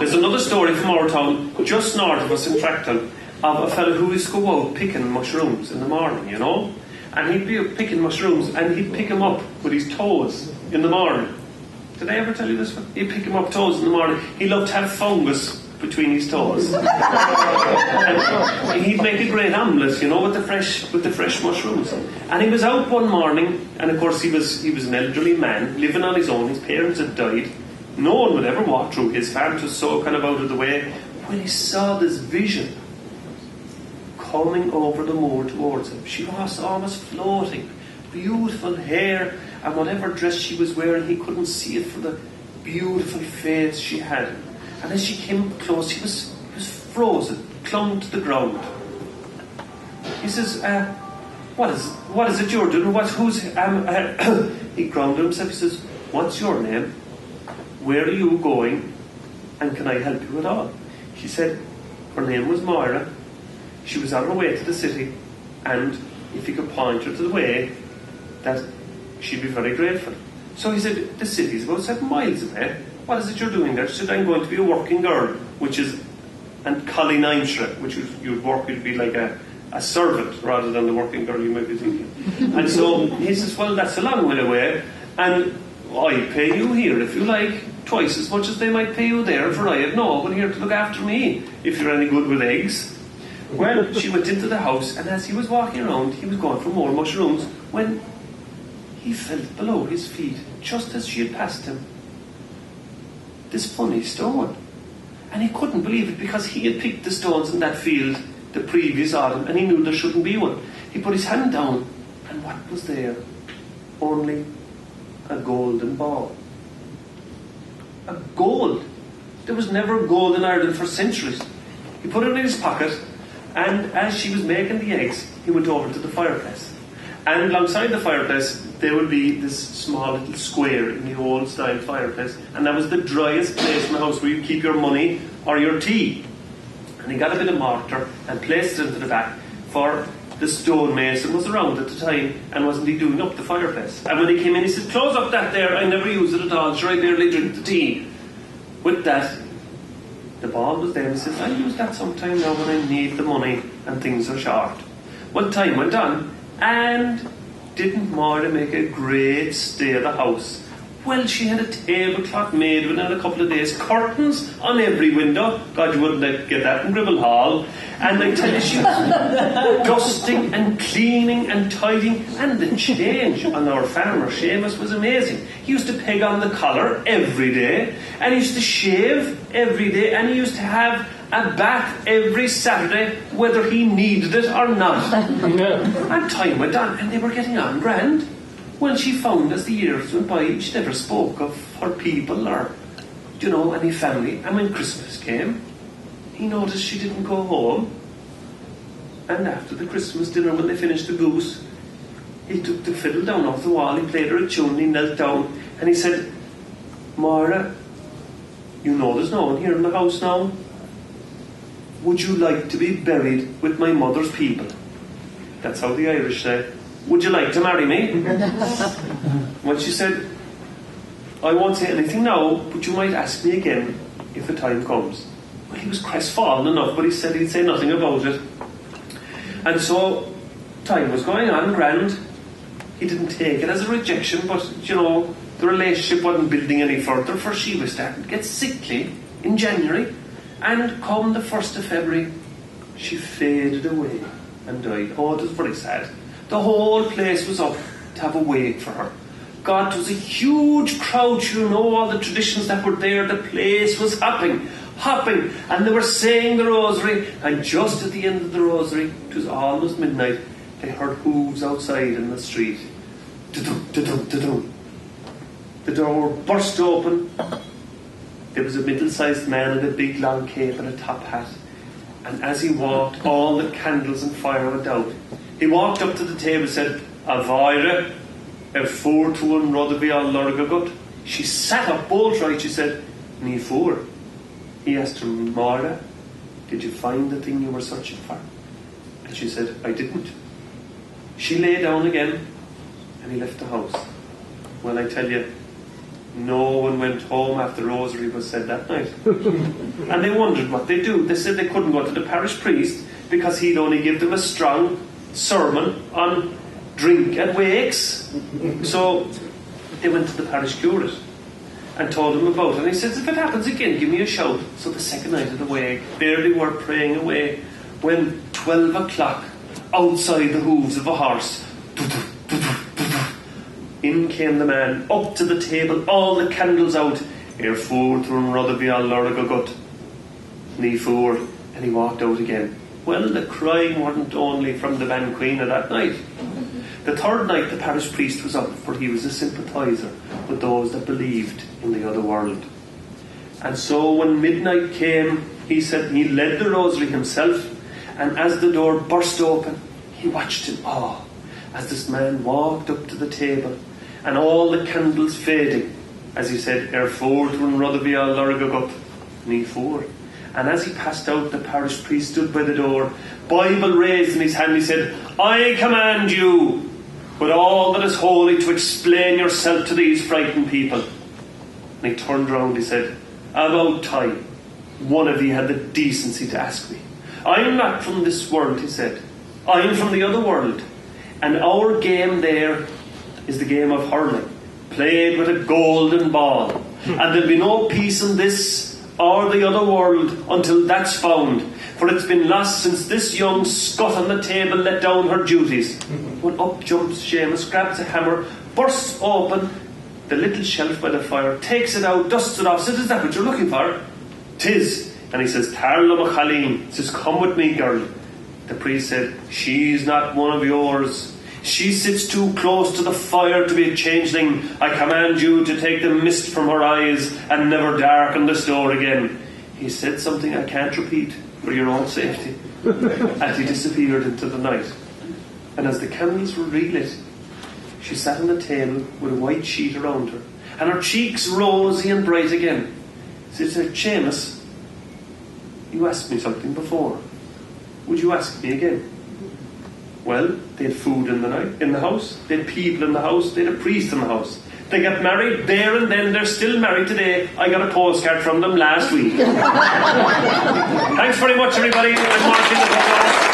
There's another story from our town, just north of us in Tracton, of a fellow who used to go out picking mushrooms in the morning, you know. And he'd be picking mushrooms and he'd pick them up with his toes in the morning. Did I ever tell you this one? He'd pick them up toes in the morning. He loved to have fungus between his toes. And he'd make a great omelette, you know, with the fresh mushrooms. And he was out one morning, and of course he was an elderly man living on his own. His parents had died. No one would ever walk through his farm. It was so kind of out of the way. When he saw this vision coming over the moor towards him, she was almost floating, beautiful hair, and whatever dress she was wearing, he couldn't see it for the beautiful face she had. And as she came close, he was frozen, clung to the ground. He says, what is it you're doing? He grounded himself. He says, what's your name? Where are you going? And can I help you at all? She said, her name was Maire. She was on her way to the city, and if he could point her to the way, that she'd be very grateful. So he said, the city's about 7 miles away. What is it you're doing there? She said, I'm going to be a working girl, which is and Collineinshire, which you'd be like a servant rather than the working girl you might be thinking. And so he says, well, that's a long way away, and I'll pay you here if you like, twice as much as they might pay you there, for I have no one here to look after me, if you're any good with eggs. Well, she went into the house, and as he was walking around, he was going for more mushrooms, when he felt below his feet, just as she had passed him, this funny stone. And he couldn't believe it, because he had picked the stones in that field the previous autumn, and he knew there shouldn't be one. He put his hand down, and what was there? Only a golden ball. A gold. There was never gold in Ireland for centuries. He put it in his pocket, and as she was making the eggs, he went over to the fireplace. And alongside the fireplace, there would be this small little square in the old style fireplace, and that was the driest place in the house where you keep your money or your tea. And he got a bit of mortar and placed it into the back, for the stonemason was around at the time, and wasn't he doing up the fireplace. And when he came in, he said, close up that there, I never use it at all, sure I barely drink the tea. With that, the ball was there, and he says, I'll use that sometime now when I need the money and things are short. Well, time went on, and didn't Maire make a great stay at the house? Well, she had a tablecloth made within a couple of days, curtains on every window. God, you wouldn't get that in Gribble Hall. And I tell you, she was dusting and cleaning and tidying, and the change on our farmer Seamus was amazing. He used to peg on the collar every day, and he used to shave every day, and he used to have a bath every Saturday, whether he needed it or not. And time went on, and they were getting on grand. Well, she found as the years went by, she never spoke of her people or, any family. And when Christmas came, he noticed she didn't go home. And after the Christmas dinner, when they finished the goose, he took the fiddle down off the wall, he played her a tune, he knelt down, and he said, Maire, you know there's no one here in the house now. Would you like to be buried with my mother's people? That's how the Irish say. Would you like to marry me? Well, she said, I won't say anything now, but you might ask me again if the time comes. Well, he was crestfallen enough, but he said he'd say nothing about it. And so, time was going on grand. He didn't take it as a rejection, but, the relationship wasn't building any further, for she was starting to get sickly in January. And come the 1st of February, she faded away and died. Oh, it was very sad. The whole place was up to have a wake for her. God, it was a huge crowd, all the traditions that were there, the place was hopping, and they were saying the rosary, and just at the end of the rosary, it was almost midnight, they heard hooves outside in the street. Da-dum, da-dum, da-dum. The door burst open. There was a middle-sized man in a big long cape and a top hat, and as he walked, all the candles and fire went out. He walked up to the table and said, Avaire, a 4-to-1 rugby all lurgagut. She sat up bolt right, she said, Ni 4. He asked her, Maire, did you find the thing you were searching for? And she said, I didn't. She lay down again, and he left the house. Well, I tell you, No one went home after rosary was said that night. And they wondered what they'd do. They said they couldn't go to the parish priest because he'd only give them a strong sermon on drink at wakes. So they went to the parish curate and told him about it. And he said, if it happens again, give me a shout. So the second night of the wake, there they were praying away, when 12 o'clock, outside the hooves of a horse, in came the man, up to the table, all the candles out. Here forth from Rotherby all Lorgagut. Knee forward, and he walked out again. Well, the crying wasn't only from the Ban Queen that night. The third night the parish priest was up, for he was a sympathiser with those that believed in the other world. And so when midnight came, he said he led the rosary himself, and as the door burst open, he watched in awe as this man walked up to the table, and all the candles fading, as he said, Er forth when Rotherby all Lorgagut, knee forward. And as he passed out, the parish priest stood by the door, Bible raised in his hand. He said, I command you, with all that is holy, to explain yourself to these frightened people. And he turned round, he said, about time one of you had the decency to ask me. I am not from this world, he said. I am from the other world. And our game there is the game of hurling, played with a golden ball. And there'll be no peace in this or the other world until that's found. For it's been lost since this young scut on the table let down her duties. When up jumps Seamus, grabs a hammer, bursts open the little shelf by the fire, takes it out, dusts it off, says, is that what you're looking for? 'Tis. And he says, Tarla Machaleen, says, come with me, girl. The priest said, she's not one of yours. She sits too close to the fire to be a changeling. I command you to take the mist from her eyes and never darken this door again. He said something I can't repeat for your own safety. And he disappeared into the night. And as the candles were relit, she sat on the table with a white sheet around her, and her cheeks rosy and bright again. She said, Seamus, you asked me something before. Would you ask me again? Well, they had food in the house, they had people in the house, they had a priest in the house. They got married there and then, they're still married today. I got a postcard from them last week. Thanks very much, everybody. I'm Mairtin.